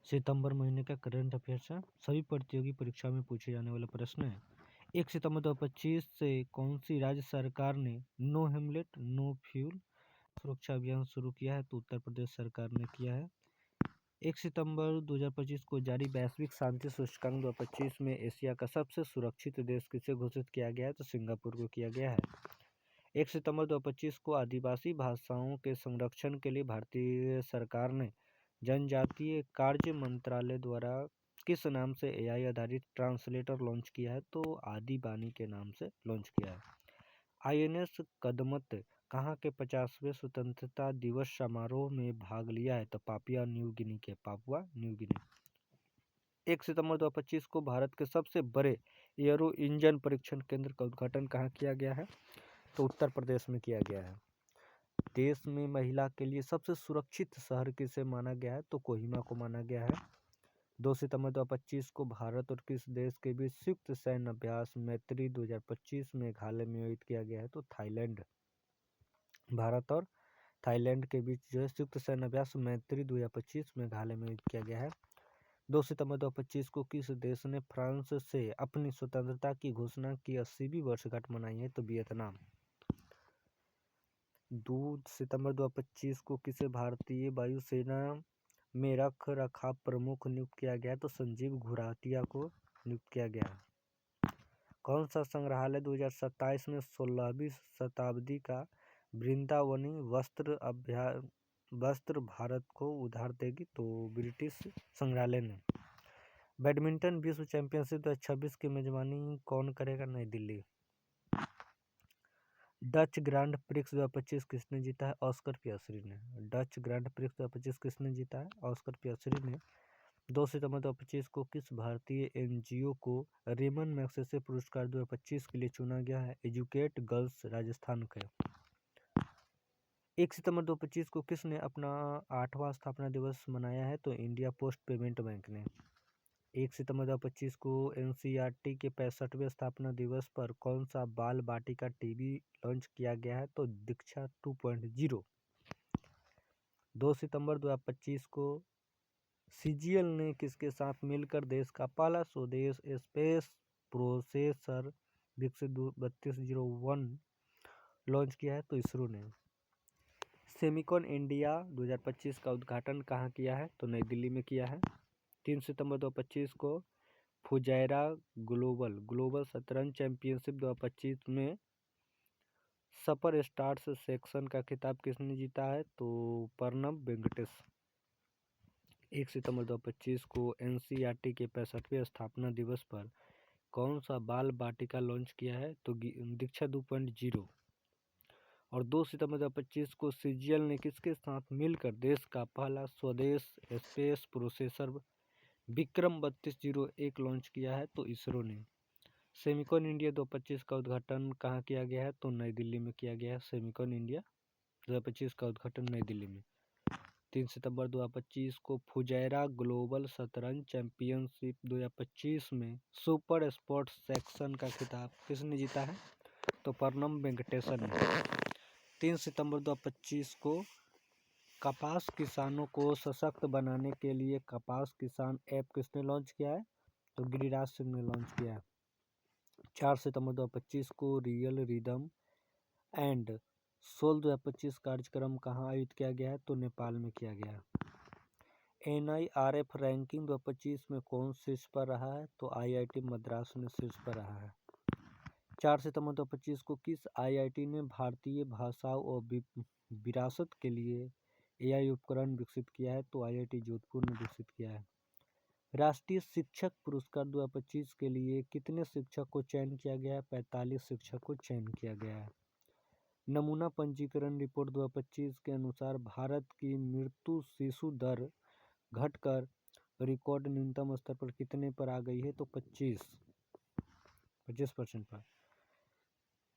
सितंबर महीने का current affairs है। सभी प्रतियोगी परीक्षा में पूछे जाने वाला प्रश्न है। 1 सितंबर 2025 से कौन सी राज्य सरकार ने नो हेमलेट नो फ्यूल सुरक्षा अभियान शुरू किया है? तो उत्तर प्रदेश सरकार ने किया है। 1 सितंबर 2025 को जारी वैश्विक शांति सूचकांक 2025 में एशिया का सबसे सुरक्षित देश किसे घोषित किया गया है? तो सिंगापुर को किया गया है। 1 सितंबर 2025 को आदिवासी भाषाओं के संरक्षण के लिए भारतीय सरकार ने जनजातीय कार्य मंत्रालय द्वारा किस नाम से एआई आधारित ट्रांसलेटर लॉन्च किया है? तो आदि बानी के नाम से लॉन्च किया है। आईएनएस कदमत कहाँ के 50वें स्वतंत्रता दिवस समारोह में भाग लिया है? तो पापुआ न्यू गिनी। 1 सितंबर 2025 को भारत के सबसे बड़े एयरो इंजन परीक्षण केंद्र का उद्घाटन कहाँ किया गया है? तो उत्तर प्रदेश में किया गया है। देश में महिला के लिए सबसे सुरक्षित शहर किसे माना गया है? तो कोहिमा को माना गया है। 2 सितंबर 2025 को भारत और किस देश के बीच संयुक्त सैन्य अभ्यास मैत्री 2025 मेघालय में आयोजित किया गया है? तो थाईलैंड। भारत और थाईलैंड के बीच जो है संयुक्त सैन्य अभ्यास मैत्री 2025 मेघालय में आयोजित किया गया है। 2 सितंबर 2025 को किस देश ने फ्रांस से अपनी स्वतंत्रता की घोषणा की 80वीं वर्षगांठ मनाई है? तो वियतनाम। 2 सितंबर 2025 को किसे भारतीय वायुसेना में रख रखाव प्रमुख नियुक्त किया गया? तो संजीव घुराटिया को नियुक्त किया गया। कौन सा संग्रहालय 2027 में 16वीं शताब्दी का वृंदावनी वस्त्र भारत को उधार देगी? तो ब्रिटिश संग्रहालय ने। बैडमिंटन विश्व चैंपियनशिप 2026 की मेजबानी कौन करेगा? नई दिल्ली। डच ग्रांड प्रिक्स 2025 किसने जीता है? ऑस्कर पियर्सी ने। डच ग्रांड प्रिक्स 2025 किसने जीता है? ऑस्कर पियर्सी ने। 2 सितंबर 2025 को किस भारतीय एनजीओ को रेमन मैग्सेसे पुरस्कार 2025 के लिए चुना गया है? एजुकेट गर्ल्स राजस्थान के। 1 सितंबर 2025 को किसने अपना 8वां स्थापना दिवस मनाया है? तो इंडिया पोस्ट पेमेंट बैंक ने। 1 सितंबर 2025 को एनसीईआरटी के 65वें स्थापना दिवस पर कौन सा बाल बाटिका टीवी लॉन्च किया गया है? तो दीक्षा 2.0। 2 सितंबर 2025 को सीजीएल ने किसके साथ मिलकर देश का पहला स्वदेश स्पेस प्रोसेसर विकसित 3201 लॉन्च किया है? तो इसरो ने। सेमिकॉन इंडिया 2025 का उद्घाटन कहाँ किया है? तो नई दिल्ली में किया है। 3 सितंबर 2025 को फुजैरा ग्लोबल शतरंज चैंपियनशिप 2025 में सुपर स्टार्स सेक्शन का खिताब किसने जीता है? तो प्रणब वेंकटेश। 1 सितंबर 2025 को एनसीईआरटी के 65वें स्थापना दिवस पर कौन सा बाल बाटिका लॉन्च किया है? तो दीक्षा 2.0। और 2 सितंबर 2025 को सीजीएल ने किसके साथ मिलकर देश का पहला स्वदेश स्पेस प्रोसेसर विक्रम 3201 लॉन्च किया है? तो इसरो ने। सेमिकॉन इंडिया 2025 का उद्घाटन कहाँ किया गया है? तो नई दिल्ली में किया गया है। सेमिकॉन इंडिया 2025 का उद्घाटन नई दिल्ली में। 3 सितंबर 2025 को फुजैरा ग्लोबल शतरंज चैंपियनशिप 2025 में सुपर स्पोर्ट्स सेक्शन का खिताब किसने जीता है? तो प्रणब वेंकटेशन ने। 3 सितंबर 2025 को कपास किसानों को सशक्त बनाने के लिए कपास किसान ऐप किसने लॉन्च किया है? तो गिरिराज सिंह ने लॉन्च किया है। 4 सितंबर 2025 को रियल रिदम एंड सोल 2025 कार्यक्रम कहाँ आयोजित किया गया है? तो नेपाल में किया गया। NIRF रैंकिंग 2025 में कौन शीर्ष पर रहा है? तो IIT मद्रास ने शीर्ष पर रहा है। 4 सितंबर 2025 को किस IIT ने भारतीय भाषाओं और विरासत के लिए AI उपकरण विकसित किया है? तो IIT जोधपुर ने विकसित किया है। राष्ट्रीय शिक्षक पुरस्कार 2025 के लिए कितने शिक्षक को चयन किया गया है? 45 शिक्षक को चयन किया गया है। नमूना पंजीकरण रिपोर्ट 2025 के अनुसार भारत की मृत्यु शिशु दर घटकर रिकॉर्ड न्यूनतम स्तर पर कितने पर आ गई है? तो 25% पर।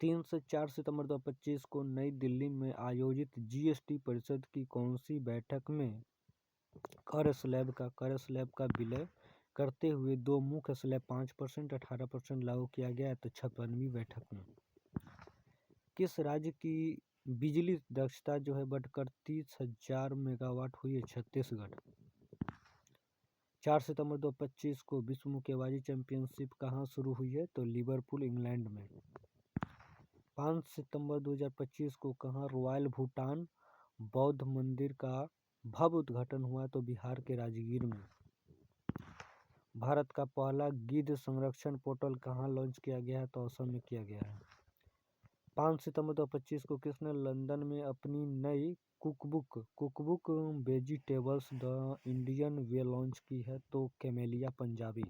3 से 4 सितंबर 2025 को नई दिल्ली में आयोजित जीएसटी परिषद की कौन सी बैठक में कर स्लैब का विलय करते हुए दो मुख्य स्लैब 5% 18% लागू किया गया है? तो 56वीं बैठक में। किस राज्य की बिजली दक्षता जो है बढ़कर 30,000 मेगावाट हुई है? छत्तीसगढ़। 4 सितंबर 2025 को विश्व मुक्केबाजी चैंपियनशिप कहाँ शुरू हुई है? तो लिवरपूल, इंग्लैंड में। 5 सितंबर 2025 को कहाँ रॉयल भूटान बौद्ध मंदिर का भव्य उद्घाटन हुआ? तो बिहार के राजगीर में। भारत का पहला गिद्ध संरक्षण पोर्टल कहाँ लॉन्च किया गया है? तो असम में किया गया है। 5 सितंबर 2025 को किसने लंदन में अपनी नई cookbook vegetables the Indian way launch की है? तो कैमेलिया पंजाबी।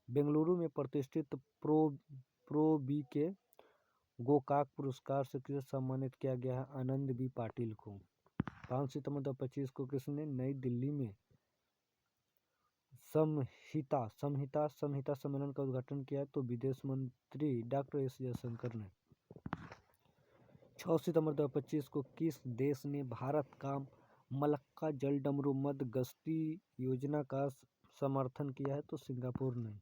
बेंगलुरु में प्रतिष्ठित प्रो बी के गोकाक पुरस्कार से किसे सम्मानित किया गया है? आनंद बी पाटिल को। 5 सितंबर 2025 को किसने नई दिल्ली में समहिता सम्मेलन का उद्घाटन किया? तो विदेश मंत्री डॉक्टर एस जयशंकर ने। 6 सितंबर 2025 को किस देश ने भारत का मलक्का जलडमरू मध्य गश्ती योजना का समर्थन किया है? तो सिंगापुर ने।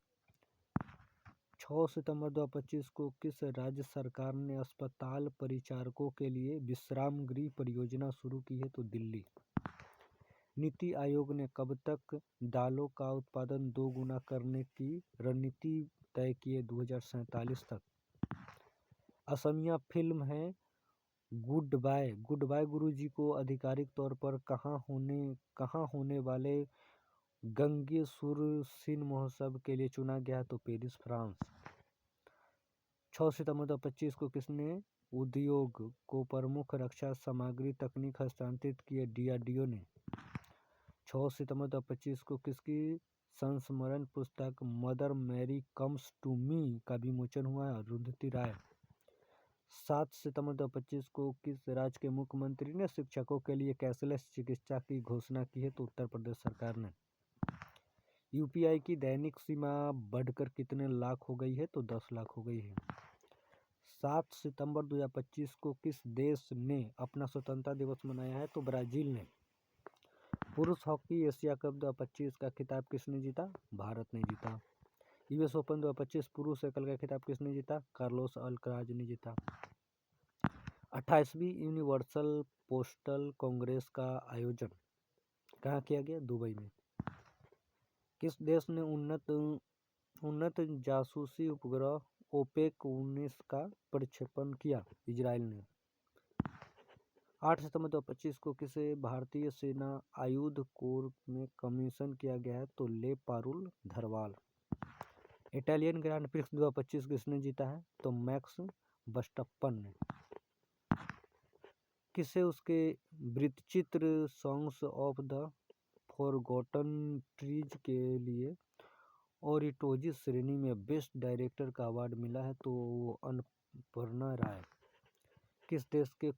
6 सितंबर 2025 को किस राज्य सरकार ने अस्पताल परिचारकों के लिए विश्राम गृह परियोजना शुरू की है? तो दिल्ली। नीति आयोग ने कब तक दालों का उत्पादन 2 गुना करने की रणनीति तय की है? 2047 तक। असमिया फिल्म है गुड बाय गुरुजी को आधिकारिक तौर पर कहाँ होने वाले गंगे सुर सिन महोत्सव के लिए चुना गया? तो पेरिस, फ्रांस। 6 सितंबर 2025 को किसने उद्योग को प्रमुख रक्षा सामग्री तकनीक हस्तांतरित की है? DRDO ने। 6 सितंबर 2025 को किसकी संस्मरण पुस्तक Mother Mary Comes to Me का विमोचन हुआ? अरुंधति राय। 7 सितंबर 2025 को किस राज्य के मुख्यमंत्री ने शिक्षकों के लिए कैशलेस चिकित्सा की घोषणा की है? तो उत्तर प्रदेश सरकार ने। UPI की दैनिक सीमा बढ़कर कितने लाख हो गई है? तो 10 लाख हो गई है। 7 सितंबर 2025 को किस देश ने अपना स्वतंत्रता दिवस मनाया है? तो ब्राजील ने। पुरुष हॉकी एशिया कप 2025 का खिताब किसने जीता? भारत ने जीता। US ओपन 2025 पुरुष एकल का खिताब किसने जीता? कार्लोस अल्कराज ने जीता। 28वीं यूनिवर्सल पोस्टल कांग्रेस का आयोजन कहाँ किया गया? दुबई में। किस देश ने उन्नत जासूसी उपग्रह ओपेक 19 का प्रक्षेपण किया? इजराइल ने। 8 सितंबर 2025 को किसे भारतीय सेना आयुध कोर में कमीशन किया गया है? तो ले Parul Dharwal. Italian grand prix 2025 किसने जीता है? तो मैक्स वर्स्टप्पन ने। किसे उसके वृत्तचित्र songs of the forgotten trees के लिए ओरिटोजी श्रेणी में बेस्ट डायरेक्टर का अवार्ड मिला है? तो अन्नपूर्णा राय। किस देश के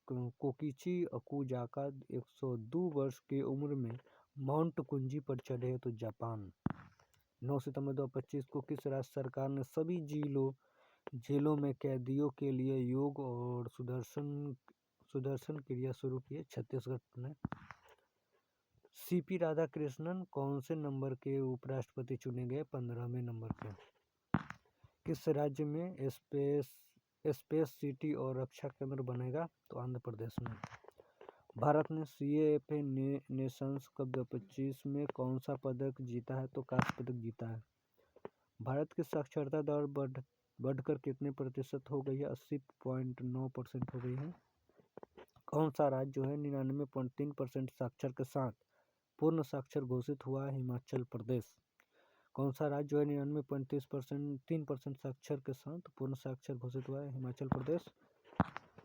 कोकिची अकुजाका 102 वर्ष की उम्र में माउंट कुंजी पर चढ़े? तो जापान। 9 सितंबर 2025 को किस राज्य सरकार ने सभी जेलों में कैदियों के लिए योग और सुदर्शन क्रिया शुरू की है? छत्तीसगढ़ ने। CP राधाकृष्णन कौन से नंबर के उपराष्ट्रपति चुने गए? 15वें नंबर के। किस राज्य में स्पेस सिटी और रक्षा केंद्र बनेगा? तो आंध्र प्रदेश में। भारत ने CAFA नेशंस कप 2025 में कौन सा पदक जीता है? तो कांस्य पदक जीता है। भारत की साक्षरता दर बढ़कर कितने प्रतिशत हो गई है? 80.9% हो गई है। कौन सा राज्य जो है 99.3% साक्षर के साथ पूर्ण साक्षर घोषित हुआ है? हिमाचल प्रदेश। कौन सा राज्य जो है 99.3% साक्षर के साथ पूर्ण साक्षर घोषित हुआ है? हिमाचल प्रदेश।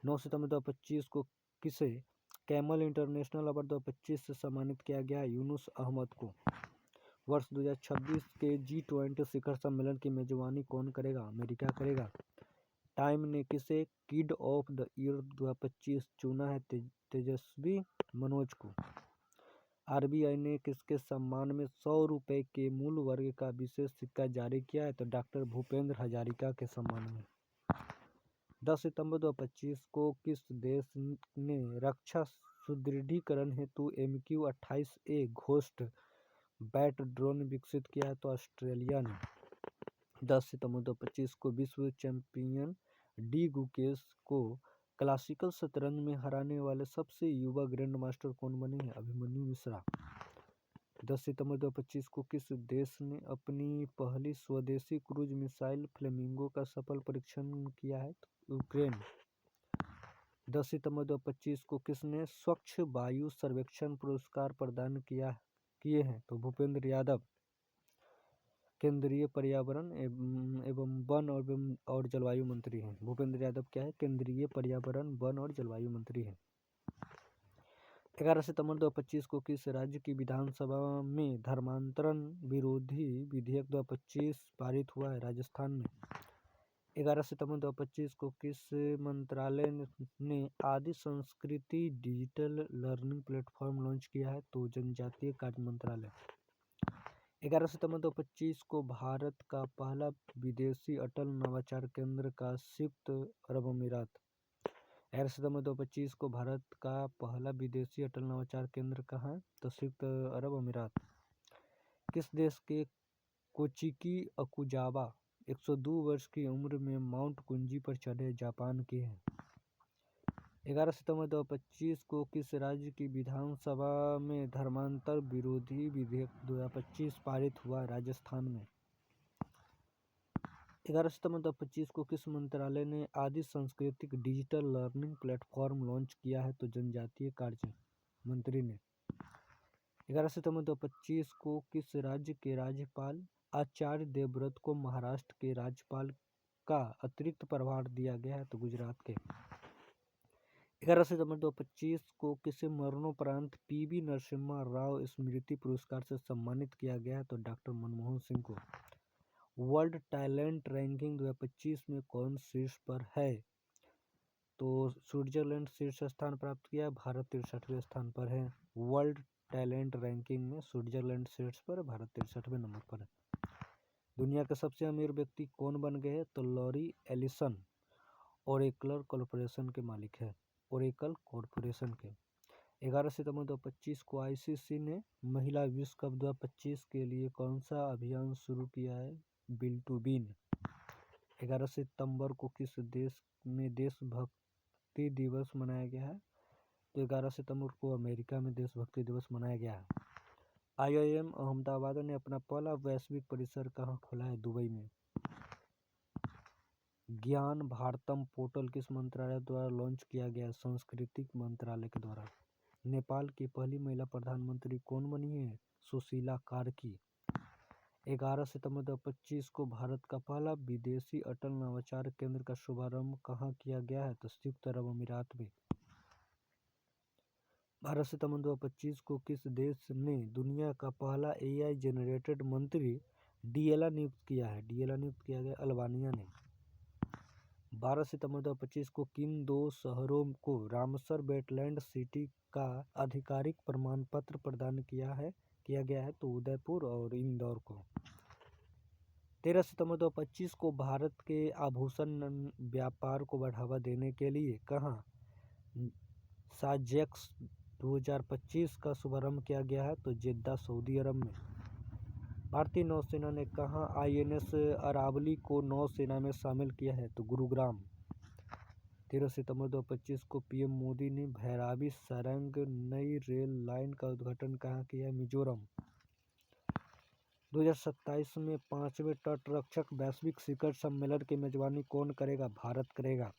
9 सितंबर 2025 को किसे कैमल इंटरनेशनल अवार्ड 2025 से सम्मानित किया गया? यूनुस अहमद को। वर्ष 2026 के G20 शिखर सम्मेलन की मेजबानी कौन करेगा? अमेरिका करेगा। टाइम ने किसे किड ऑफ द ईयर 2025 चुना है? तेजस्वी मनोज को। RBI ने किसके सम्मान में 100 रुपये के मूल वर्ग का विशेष सिक्का जारी किया है? तो डॉक्टर भूपेंद्र हजारिका के सम्मान में। 10 सितंबर 2025 को किस देश ने रक्षा सुदृढ़ीकरण हेतु MQ-28A घोस्ट बैट ड्रोन विकसित किया है? तो ऑस्ट्रेलिया ने। 10 सितंबर 2025 को विश्व चैंपियन डी गुकेश को क्लासिकल शतरंज में हराने वाले सबसे युवा ग्रैंड मास्टर कौन बने हैं? अभिमन्यु मिश्रा। 10 सितंबर 2025 को किस देश ने अपनी पहली स्वदेशी क्रूज मिसाइल फ्लेमिंगो का सफल परीक्षण किया है? तो यूक्रेन। 10 सितंबर 2025 को किसने स्वच्छ वायु सर्वेक्षण पुरस्कार प्रदान किए हैं? तो भूपेंद्र यादव। केंद्रीय पर्यावरण एवं वन और जलवायु मंत्री हैं। भूपेंद्र यादव क्या है? केंद्रीय पर्यावरण, वन और जलवायु मंत्री हैं। 11 सितंबर 2025 को किस राज्य की विधानसभा में धर्मांतरण विरोधी विधेयक 2025 पारित हुआ है? राजस्थान में। 11 सितंबर 2025 को किस मंत्रालय ने आदि संस्कृति डिजिटल लर्निंग प्लेटफॉर्म लॉन्च किया है? तो जनजातीय कार्य मंत्रालय। 11 सितंबर 2025 को भारत का पहला विदेशी अटल नवाचार केंद्र का संयुक्त अरब अमीरात। 11 सितंबर 2025 को भारत का पहला विदेशी अटल नवाचार केंद्र कहाँ है? तो संयुक्त अरब अमीरात। किस देश के कोचिकी अकुजावा 102 वर्ष की उम्र में माउंट गुंजी पर चढ़े? जापान के हैं। 11 सितंबर 2025 को किस राज्य की विधानसभा में धर्मांतर विरोधी विधेयक 2025 पारित हुआ? राजस्थान में। 11 सितंबर 2025 को किस मंत्रालय ने आदि सांस्कृतिक डिजिटल लर्निंग प्लेटफॉर्म लॉन्च किया है? तो जनजातीय कार्य मंत्री ने। 11 सितंबर 2025 को किस राज्य के राज्यपाल आचार्य देवव्रत को महाराष्ट्र के राज्यपाल का अतिरिक्त प्रभार दिया गया है? तो गुजरात के। 11 सितंबर 2025 को किसे मरणोपरांत पीवी नरसिम्हा राव स्मृति पुरस्कार से सम्मानित किया गया है? तो डॉक्टर मनमोहन सिंह को। वर्ल्ड टैलेंट रैंकिंग 2025 में कौन शीर्ष पर है? तो स्विट्जरलैंड शीर्ष स्थान प्राप्त किया, भारत 63वें स्थान पर है। वर्ल्ड टैलेंट रैंकिंग में स्विट्जरलैंड शीर्ष पर, भारत 63वें नंबर पर है। दुनिया के सबसे अमीर व्यक्ति कौन बन गए हैं? तो लॉरी एलिसन ओरेकल कॉरपोरेशन के मालिक है, ओरेकल कॉरपोरेशन के। 11 सितंबर 2025 को आईसीसी ने महिला विश्व कप 2025 के लिए कौन सा अभियान शुरू किया है? Bill to win. 11 सितंबर को किस देश में देशभक्ति दिवस मनाया गया है? तो 11 सितंबर को अमेरिका में देशभक्ति दिवस मनाया गया है। IIM अहमदाबाद ने अपना पहला वैश्विक परिसर कहाँ खोला है? दुबई में। ज्ञान भारतम पोर्टल किस मंत्रालय द्वारा लॉन्च किया गया है? सांस्कृतिक मंत्रालय के द्वारा। नेपाल की पहली महिला प्रधानमंत्री कौन बनी है? सुशीला कार्की। 11 सितंबर 2025 को भारत का पहला विदेशी अटल नवाचार केंद्र का शुभारंभ कहाँ किया गया है? तो संयुक्त अरब अमीरात में। 12 सितंबर 2025 को किस देश ने दुनिया का पहला AI जनरेटेड मंत्री डीएला नियुक्त किया है? डीएला नियुक्त किया गया अल्बानिया ने। 12 सितंबर 2025 को किन दो शहरों को रामसर वेटलैंड सिटी का आधिकारिक प्रमाण पत्र प्रदान किया गया है? तो उदयपुर और इंदौर को। 13 सितंबर 2025 को भारत के आभूषण व्यापार को बढ़ावा देने के लिए कहाँ साजेक्स 2025 का शुभारंभ किया गया है? तो जेद्दा सऊदी अरब में। भारतीय नौसेना ने कहाँ INS अरावली को नौसेना में शामिल किया है? तो गुरुग्राम। 13 सितंबर 2025 को PM मोदी ने भैराबी सारंग नई रेल लाइन का उद्घाटन कहाँ किया है? मिजोरम। 2027 में 5वें तटरक्षक वैश्विक शिखर सम्मेलन की मेजबानी कौन करेगा? भारत करेगा।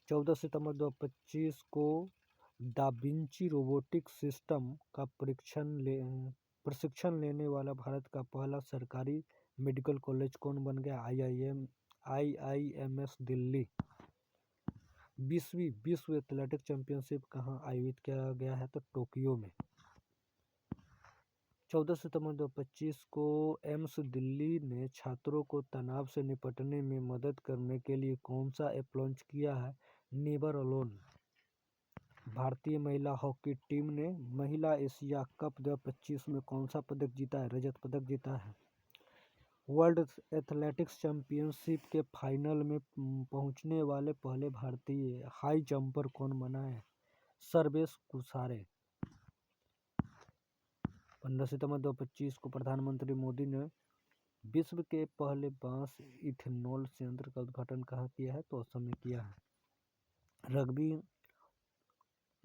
14 सितंबर 2025 को दा विंची रोबोटिक सिस्टम का प्रशिक्षण लेने वाला भारत का पहला सरकारी मेडिकल कॉलेज कौन बन गया? IIMS दिल्ली। 20वीं विश्व एथलेटिक चैंपियनशिप कहाँ आयोजित किया गया है? तो टोक्यो में। 14 सितंबर 2025 को एम्स दिल्ली ने छात्रों को तनाव से निपटने में मदद करने के लिए कौन सा ऐप लॉन्च किया है? Never alone. भारतीय महिला हॉकी टीम ने महिला एशिया कप 2025 में कौन सा पदक जीता है? रजत पदक जीता है। वर्ल्ड एथलेटिक्स चैंपियनशिप के फाइनल में पहुंचने वाले पहले भारतीय हाई जंपर कौन बना है? सर्वेश कुसारे। 15 सितंबर 2025 को प्रधानमंत्री मोदी ने विश्व के पहले बांस इथेनॉल संयंत्र का उद्घाटन कहाँ किया है? तो असम में किया है। रग्बी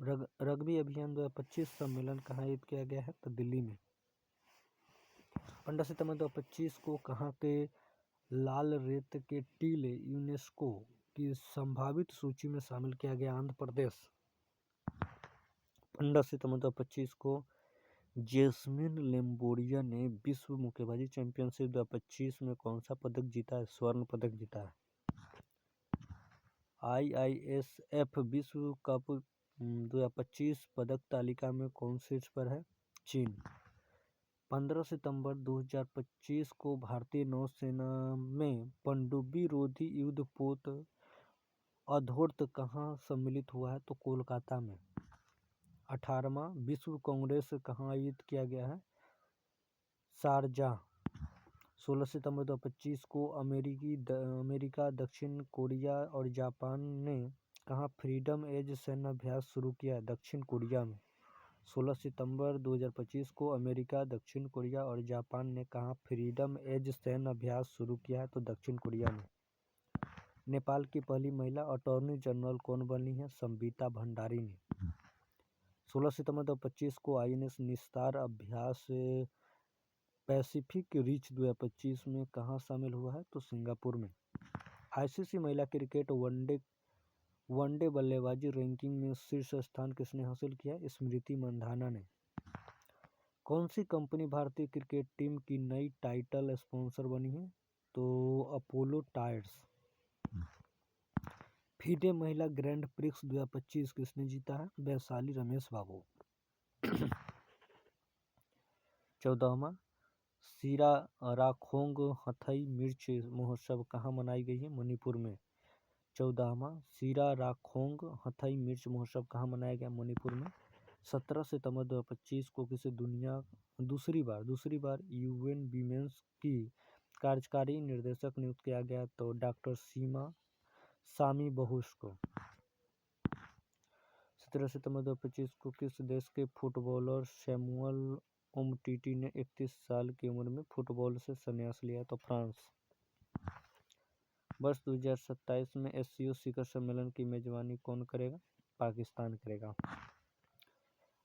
रग्बी अभियान 2025 सम्मेलन कहाँ आयोजित किया गया है? तो दिल्ली में। 15 सितंबर 2025 को कहाँ के लाल रेत के टीले यूनेस्को की संभावित सूची में शामिल किया गया? आंध्र प्रदेश। 15 सितंबर 2025 को जैस्मिन लिम्बोरिया ने विश्व मुक्केबाजी चैंपियनशिप 2025 में कौन सा पदक जीता है? स्वर्ण पदक जीता है। IISF विश्व कप 2025 पदक तालिका में कौन शीर्ष पर है? चीन। 15 सितंबर 2025 को भारतीय नौसेना में पनडुब्बी रोधी युद्धपोत अधोर्त कहाँ सम्मिलित हुआ है? तो कोलकाता में। 18वां विश्व कांग्रेस कहाँ आयोजित किया गया है? शारजाह। 16 सितंबर 2025 को अमेरिका, दक्षिण कोरिया और जापान ने कहाँ फ्रीडम एज सैन्य अभ्यास शुरू किया है? दक्षिण कोरिया में। 16 सितंबर 2025 को अमेरिका, दक्षिण कोरिया और जापान ने कहाँ फ्रीडम एज सैन्य अभ्यास शुरू किया है? तो दक्षिण कोरिया में। नेपाल की पहली महिला अटॉर्नी जनरल कौन बनी है? संबिता भंडारी ने। 16 सितंबर 2025 को INS निस्तार अभ्यास पैसिफिक रिच 2025 में कहाँ शामिल हुआ है? तो सिंगापुर में। ICC महिला क्रिकेट वनडे बल्लेबाजी रैंकिंग में शीर्ष स्थान किसने हासिल किया है? स्मृति मंधाना ने। कौन सी कंपनी भारतीय क्रिकेट टीम की नई टाइटल स्पॉन्सर बनी है? तो अपोलो टायर्स। फीडे महिला ग्रैंड प्रिक्स 2025 किसने जीता है? वैशाली रमेश बाबू। 14वां सिराराखोंग हथई मिर्च महोत्सव कहाँ मनाई गई है? मणिपुर में। 14वां सिराराखोंग हथई मिर्च महोत्सव कहाँ मनाया गया? मणिपुर में। 17 सितंबर 2025 को किसे दूसरी बार UN वीमेंस की कार्यकारी निर्देशक नियुक्त किया गया? तो डॉक्टर सामी बहुस को। 17 सितंबर 2025 को किस देश के फुटबॉलर सैमुअल उमटीटी ने 31 साल की उम्र में फुटबॉल से संन्यास लिया? तो फ्रांस। वर्ष 2027 में SCO शिखर सम्मेलन की मेजबानी कौन करेगा? पाकिस्तान करेगा।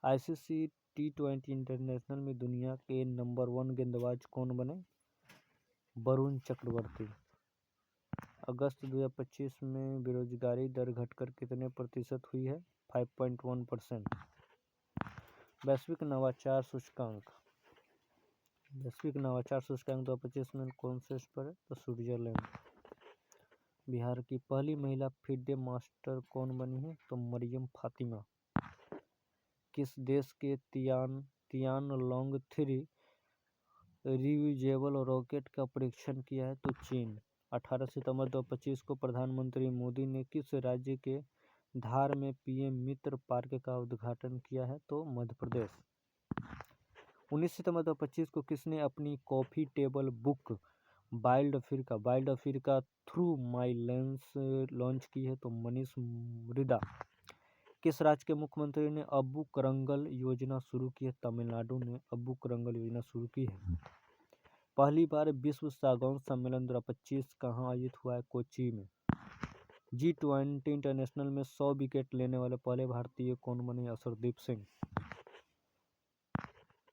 ICC T20 इंटरनेशनल में दुनिया के नंबर 1 गेंदबाज कौन बने? वरुण चक्रवर्ती। अगस्त 2025 में बेरोजगारी दर घटकर कितने प्रतिशत हुई है? 5.1%। वैश्विक नवाचार सूचकांक 2025 में कौन से शीर्ष पर है? तो स्विट्जरलैंड। बिहार की पहली महिला फिडे मास्टर कौन बनी है? तो मरियम फातिमा। किस देश के तियानलोंग 3 रियूजेबल रॉकेट का परीक्षण किया है? तो चीन। 18 सितंबर 2025 को प्रधानमंत्री मोदी ने किस राज्य के धार में PM मित्र पार्क का उद्घाटन किया है? तो मध्य प्रदेश। 19 सितंबर 2025 को किसने अपनी coffee table book wild Africa through my lens launch की है? तो मनीष मृदा। किस राज्य के मुख्यमंत्री ने अब्बू करंगल योजना शुरू की है? तमिलनाडु ने अब्बू करंगल योजना शुरू की है। पहली बार विश्व सागौन सम्मेलन 2025 कहाँ आयोजित हुआ है? कोच्चि में। G20 इंटरनेशनल में 100 विकेट लेने वाले पहले भारतीय कौन बने? असरदीप सिंह।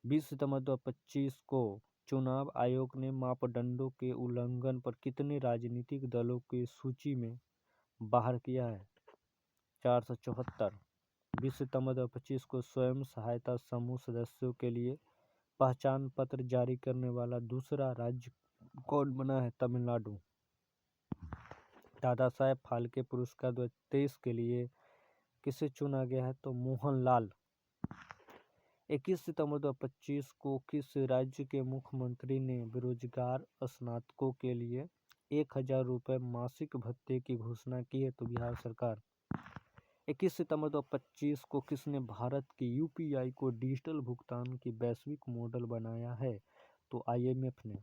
20 सितंबर 2025 को चुनाव आयोग ने मापदंडों के उल्लंघन पर कितने राजनीतिक दलों की सूची में बाहर किया है? 474। 20 सितंबर 2025 को स्वयं सहायता समूह सदस्यों के लिए पहचान पत्र जारी करने वाला दूसरा राज्य कौन बना है? तमिलनाडु। दादा साहेब फाल्के पुरस्कार 2023 के लिए किसे चुना गया है? तो मोहनलाल। 21 सितंबर 2025 को किस राज्य के मुख्यमंत्री ने बेरोजगार स्नातकों के लिए 1000 रुपये मासिक भत्ते की घोषणा की है? तो बिहार सरकार। 21 सितंबर 2025 को किसने भारत की UPI को डिजिटल भुगतान की वैश्विक मॉडल बनाया है? तो IMF ने।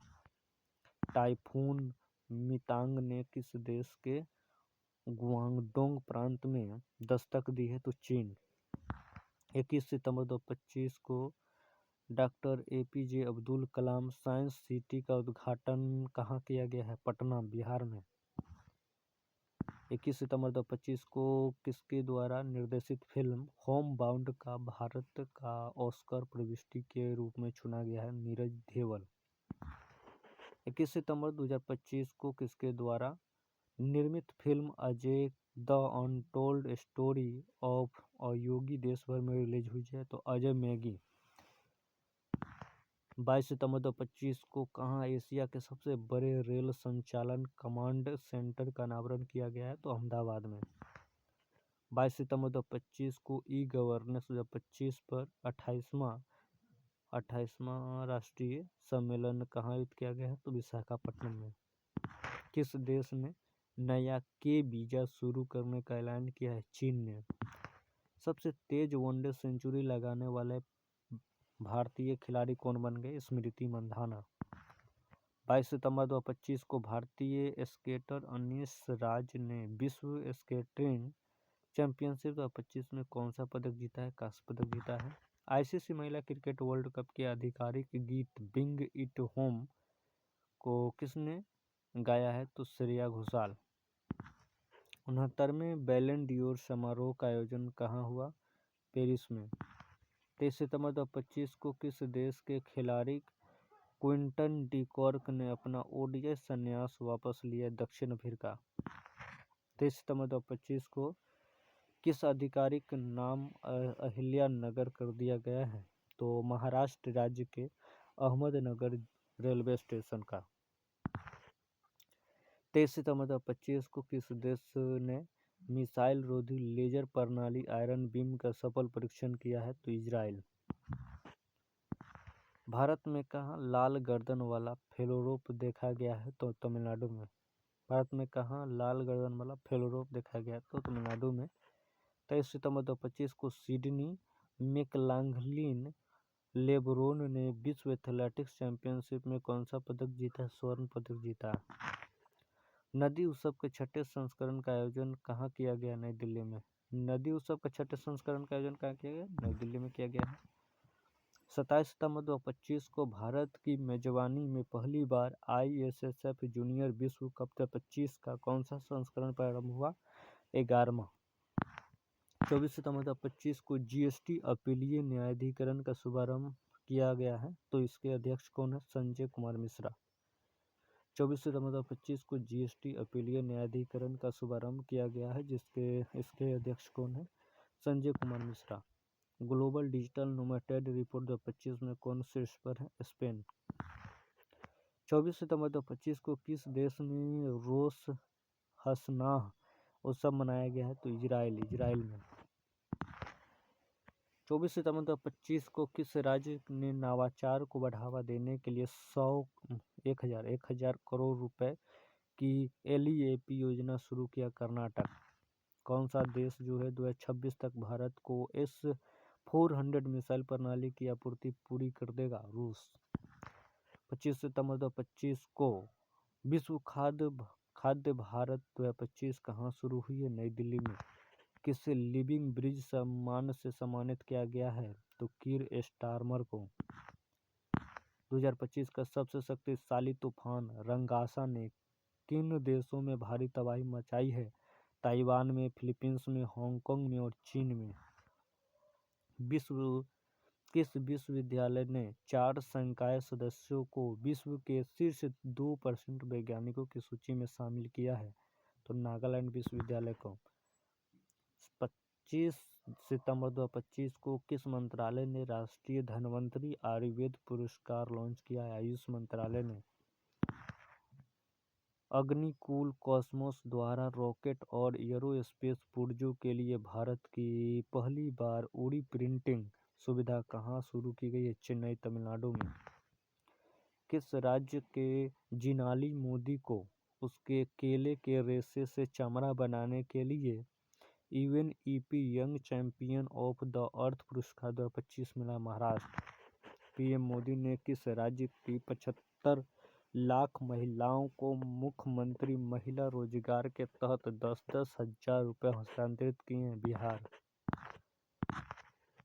टाइफून मितांग ने किस देश के गुआंगडोंग प्रांत में दस्तक दी है? तो चीन। 21 सितंबर 2025 को doctor APJ Abdul Kalam science city का उद्घाटन कहाँ किया गया है? पटना, बिहार में। 21 सितंबर 2025 को किसके द्वारा निर्देशित फिल्म होम बाउंड का भारत का ऑस्कर प्रविष्टि के रूप में चुना गया है? नीरज देवल। 21 सितंबर 2025 को किसके द्वारा निर्मित film Ajay the untold story of a yogi देश भर में रिलीज हुई है? तो अजय मैगी। 22 सितंबर 2025 को कहाँ एशिया के सबसे बड़े रेल संचालन कमांड सेंटर का अनावरण किया गया है? तो अहमदाबाद में। 22 सितंबर 2025 को ई गवर्नेंस 2025 पर 28वां राष्ट्रीय सम्मेलन कहाँ आयोजित किया गया है? तो विशाखापट्टनम में। किस देश ने नया के वीजा शुरू करने का ऐलान किया है? चीन ने। सबसे तेज वनडे सेंचुरी लगाने वाले भारतीय खिलाड़ी कौन बन गए? स्मृति मंधाना। 22 सितंबर 2025 को भारतीय स्केटर अनीश राज ने विश्व स्केटिंग चैंपियनशिप 2025 में कौन सा पदक जीता है? कांस्य पदक जीता है। आईसीसी महिला क्रिकेट वर्ल्ड कप के आधिकारिक गीत बिंग इट होम को किसने गाया है? तो श्रेया घोषाल। 69वें बैलन डियोर समारोह का आयोजन कहाँ हुआ? पेरिस में। 23 सितंबर 2025 को किस देश के खिलाड़ी क्विंटन डी कॉर्क ने अपना ओडीआई संन्यास वापस लिया? दक्षिण अफ्रीका। 23 सितंबर 2025 को किस आधिकारिक नाम अहिल्या नगर कर दिया गया है? तो महाराष्ट्र राज्य के अहमदनगर रेलवे स्टेशन का। 23 सितंबर 2025 को किस देश ने मिसाइल रोधी लेजर प्रणाली आयरन बीम का सफल परीक्षण किया है? तो इजराइल। भारत में कहाँ लाल गर्दन वाला फेलोरोप देखा गया है? तो तमिलनाडु में। भारत में कहाँ लाल गर्दन वाला फेलोरोप देखा गया है? तो तमिलनाडु में। 23 सितंबर 2025 को सिडनी मैकलागलिन लेब्रोन ने विश्व एथलेटिक्स चैंपियनशिप में कौन सा पदक जीता? स्वर्ण पदक जीता। नदी उत्सव के छठे संस्करण का आयोजन कहाँ किया गया? नई दिल्ली में। नदी उत्सव के छठे संस्करण का आयोजन कहाँ किया गया? नई दिल्ली में किया गया है। 27 सितंबर 2025 को भारत की मेजबानी में पहली बार ISSF जूनियर विश्व कप 2025 का कौन सा संस्करण प्रारंभ हुआ? 11वां। 24 सितंबर 2025 को GST अपीलीय न्यायाधिकरण का शुभारंभ किया गया है? तो इसके अध्यक्ष कौन है? संजय कुमार मिश्रा। 24 सितंबर 2025 को GST अपीलीय न्यायाधिकरण का शुभारंभ किया गया है, इसके अध्यक्ष कौन है? Sanjay Kumar Mishra. Global digital nomad report 2025 में कौन शीर्ष पर है? स्पेन। 24 सितंबर 2025 को किस देश में रोश हसनाह उत्सव मनाया गया है? तो इजराइल में। 24 सितंबर 2025 को किस राज्य ने नवाचार को बढ़ावा देने के लिए 1,000 करोड़ रुपए की LEAP योजना शुरू किया? कर्नाटक। कौन सा देश जो है 2026 तक भारत को S-400 मिसाइल प्रणाली की आपूर्ति पूरी कर देगा? रूस। 25 सितंबर 2025 को विश्व खाद्य भारत 2025 कहाँ शुरू हुई है? नई दिल्ली में। किसे लिविंग ब्रिज सम्मान से सम्मानित किया गया है? तो कीर स्टारमर को। 2025 का सबसे शक्तिशाली तूफान रंगासा ने किन देशों में भारी तबाही मचाई है? ताइवान में, फिलीपींस में, हांगकांग में और चीन में। किस विश्वविद्यालय ने 4 संकाय सदस्यों को विश्व के शीर्ष 2% वैज्ञानिकों की सूची में शामिल किया है? तो नागालैंड विश्वविद्यालय को। 25 सितंबर 2025 को किस मंत्रालय ने राष्ट्रीय धन्वंतरी आयुर्वेद पुरस्कार लॉन्च किया है? आयुष मंत्रालय ने। अग्निकुल कॉस्मोस द्वारा रॉकेट और एरोस्पेस पुर्जों के लिए भारत की पहली बार उड़ी प्रिंटिंग सुविधा कहाँ शुरू की गई है? चेन्नई, तमिलनाडु में। किस राज्य के जिनाली मोदी को उसके केले के रेशे से चमड़ा बनाने के लिए UNEP young champion of the earth पुरस्कार 2025 मिला? महाराष्ट्र। PM मोदी ने किस राज्य की 75 लाख महिलाओं को मुख्यमंत्री महिला रोजगार के तहत 10-10 हजार रुपये हस्तांतरित किए हैं? बिहार।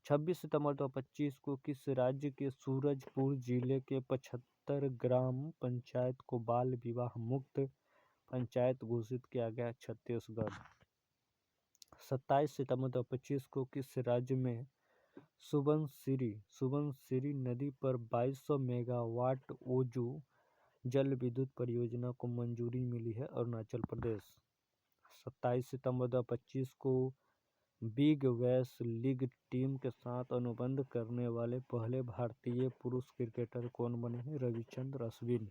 26 सितंबर 2025 को किस राज्य के सूरजपुर जिले के 75 ग्राम पंचायत को बाल विवाह मुक्त पंचायत घोषित किया गया छत्तीसगढ़। 27 सितंबर 2025 को किस राज्य में सुबनसिरी नदी पर 2200 मेगावाट ओजो जल विद्युत परियोजना को मंजूरी मिली है? अरुणाचल प्रदेश। 27 सितंबर 2025 को बिग बैश लीग टीम के साथ अनुबंध करने वाले पहले भारतीय पुरुष क्रिकेटर कौन बने हैं? रविचंद्रन अश्विन।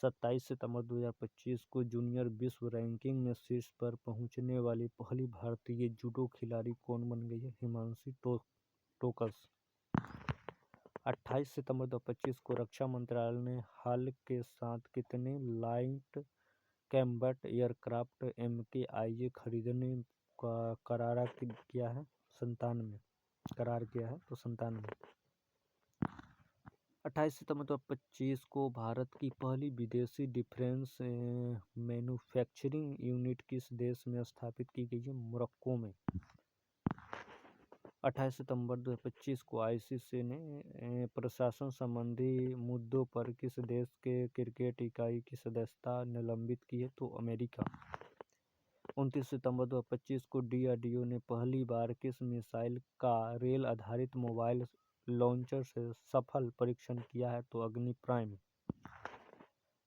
27 सितंबर 2025 को जूनियर विश्व रैंकिंग में शीर्ष पर पहुंचने वाली पहली भारतीय जूडो खिलाड़ी कौन बन गई है? हिमांशी टोकस। 28 सितंबर 2025 को रक्षा मंत्रालय ने हाल के साथ कितने लाइट कॉम्बैट एयरक्राफ्ट MKIA खरीदने का करार किया है? 97 करार किया है, तो 97। 28 सितंबर 2025 को भारत की पहली विदेशी डिफेंस मैन्युफैक्चरिंग यूनिट किस देश में स्थापित की गई है? मोरक्को में। 28 सितंबर 2025 को ICC ने प्रशासन संबंधी मुद्दों पर किस देश के क्रिकेट इकाई की सदस्यता निलंबित की है? तो अमेरिका। 29 सितंबर 2025 को DRDO ने पहली बार किस मिसाइल का रेल आधारित मोबाइल लॉन्चर से सफल परीक्षण किया है? तो अग्नि प्राइम।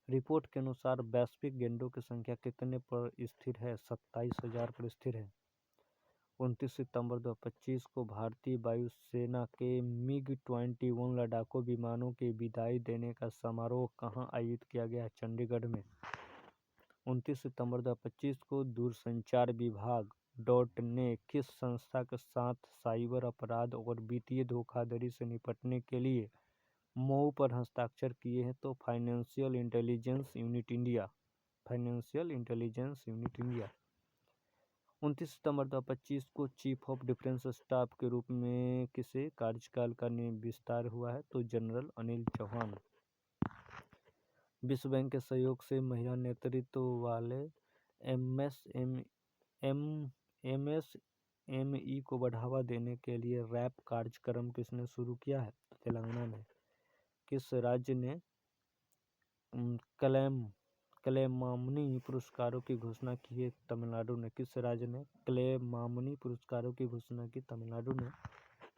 रिपोर्ट के अनुसार वैश्विक गैंडों की संख्या कितने पर स्थिर है? 27,000 पर स्थिर है। 29 सितंबर 2025 को भारतीय वायुसेना के MiG-21 लड़ाकू विमानों की विदाई देने का समारोह कहां आयोजित किया गया है? चंडीगढ़ में। 29 सितंबर 2025 को दूरसंचार विभाग ने किस संस्था के साथ साइबर अपराध और वित्तीय धोखाधड़ी से निपटने के लिए मऊ पर हस्ताक्षर किए हैं? तो फाइनेंशियल इंटेलिजेंस यूनिट इंडिया। 29 सितंबर 2025 को चीफ ऑफ डिफेंस स्टाफ के रूप में किसे कार्यकाल का विस्तार हुआ है? तो जनरल अनिल चौहान। विश्व बैंक के सहयोग से महिला नेतृत्व वाले MSME को बढ़ावा देने के लिए रैप कार्यक्रम किसने शुरू किया है? तेलंगाना ने। किस राज्य ने क्लेमामनी पुरस्कारों की घोषणा की है? तमिलनाडु ने। किस राज्य ने क्लेमामनी पुरस्कारों की घोषणा की? तमिलनाडु ने।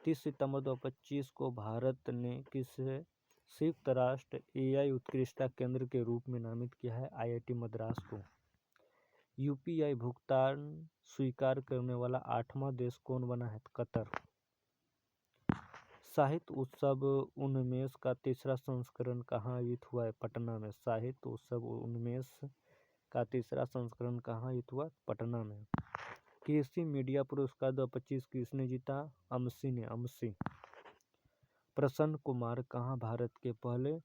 30 सितंबर 2025 को भारत ने किसे संयुक्त राष्ट्र AI उत्कृष्टता केंद्र के रूप में नामित किया है? IIT मद्रास को। UPI भुगतान स्वीकार करने वाला 8वां देश कौन बना है? कतर। साहित्य उत्सव 19 का तीसरा संस्करण कहाँ आयोजित हुआ है? पटना में। साहित्य उत्सव 19 का तीसरा संस्करण कहाँ आयोजित हुआ? पटना में। कृषि मीडिया पुरस्कार 2025 किसने जीता? अमसी ने। अमसी। प्रसन्न कुमार कहाँ भारत के पहले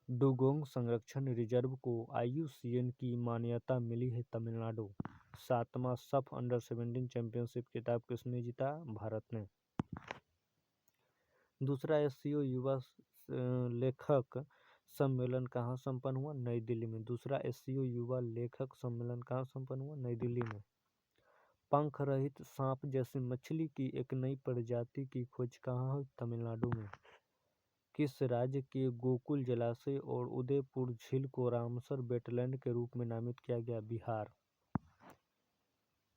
डुगोंग संरक्षण रिजर्व को IUCN की मान्यता मिली है? तमिलनाडु। 7वां सफ अंडर-17 चैंपियनशिप खिताब किसने जीता? भारत ने। दूसरा SCO युवा लेखक सम्मेलन कहाँ संपन्न हुआ? नई दिल्ली में। दूसरा SCO युवा लेखक सम्मेलन कहाँ संपन्न हुआ? नई दिल्ली में। पंख रहित सांप जैसी मछली की एक नई प्रजाति की खोज कहाँ हुई? तमिलनाडु में। किस राज्य के गोकुल जलाशय और उदयपुर झील को रामसर वेटलैंड के रूप में नामित किया गया? Bihar.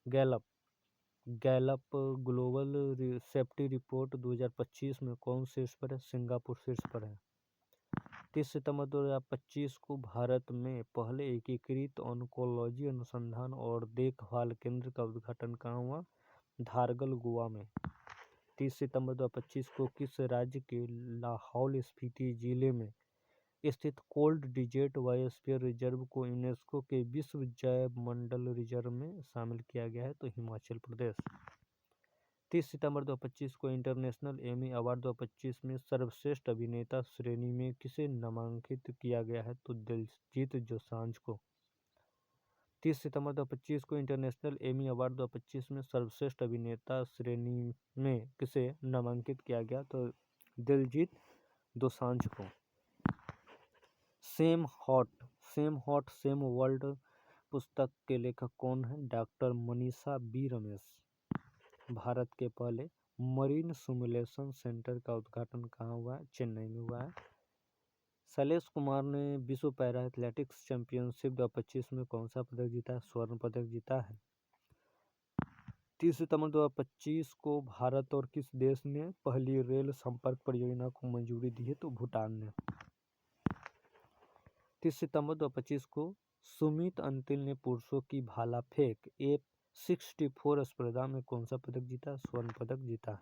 Gallup global safety report 2025 में कौन शीर्ष पर है? सिंगापुर शीर्ष पर है। 30 सितंबर 2025 को भारत में पहले एकीकृत ऑन्कोलॉजी अनुसंधान और देखभाल केंद्र का उद्घाटन कहाँ हुआ? धारगल, गोवा में। 30 सितंबर 2025 को किस राज्य के लाहौल स्पीति जिले में स्थित कोल्ड डेजर्ट बायोस्फीयर रिजर्व को यूनेस्को के विश्व जैव मंडल रिजर्व में शामिल किया गया है? तो हिमाचल प्रदेश। 30 सितंबर 2025 को इंटरनेशनल एमी अवार्ड 2025 में सर्वश्रेष्ठ अभिनेता श्रेणी में किसे नामांकित किया गया है? तो दिलजीत दोसांझ को। 30 सितंबर 2025 को इंटरनेशनल एमी अवार्ड 2025 में सर्वश्रेष्ठ अभिनेता श्रेणी में किसे नामांकित किया गया? तो दिलजीत दोसांझ को। सेम हॉट सेम वर्ल्ड पुस्तक के लेखक कौन है? Doctor Manisha B Ramesh. भारत के पहले मरीन सिमुलेशन सेंटर का उद्घाटन कहाँ हुआ है? चेन्नई में हुआ है। शैलेश कुमार ने विश्व पैरा एथलेटिक्स चैंपियनशिप 2025 में कौन सा पदक जीता है? स्वर्ण पदक जीता है। 30 सितंबर 2025 को भारत और किस देश ने पहली रेल संपर्क परियोजना को मंजूरी दी है? तो भूटान ने। 30 सितंबर 2025 को सुमित अंतिल ने पुरुषों की भाला फेंक F64 स्पर्धा में कौन सा पदक जीता? स्वर्ण पदक जीता है।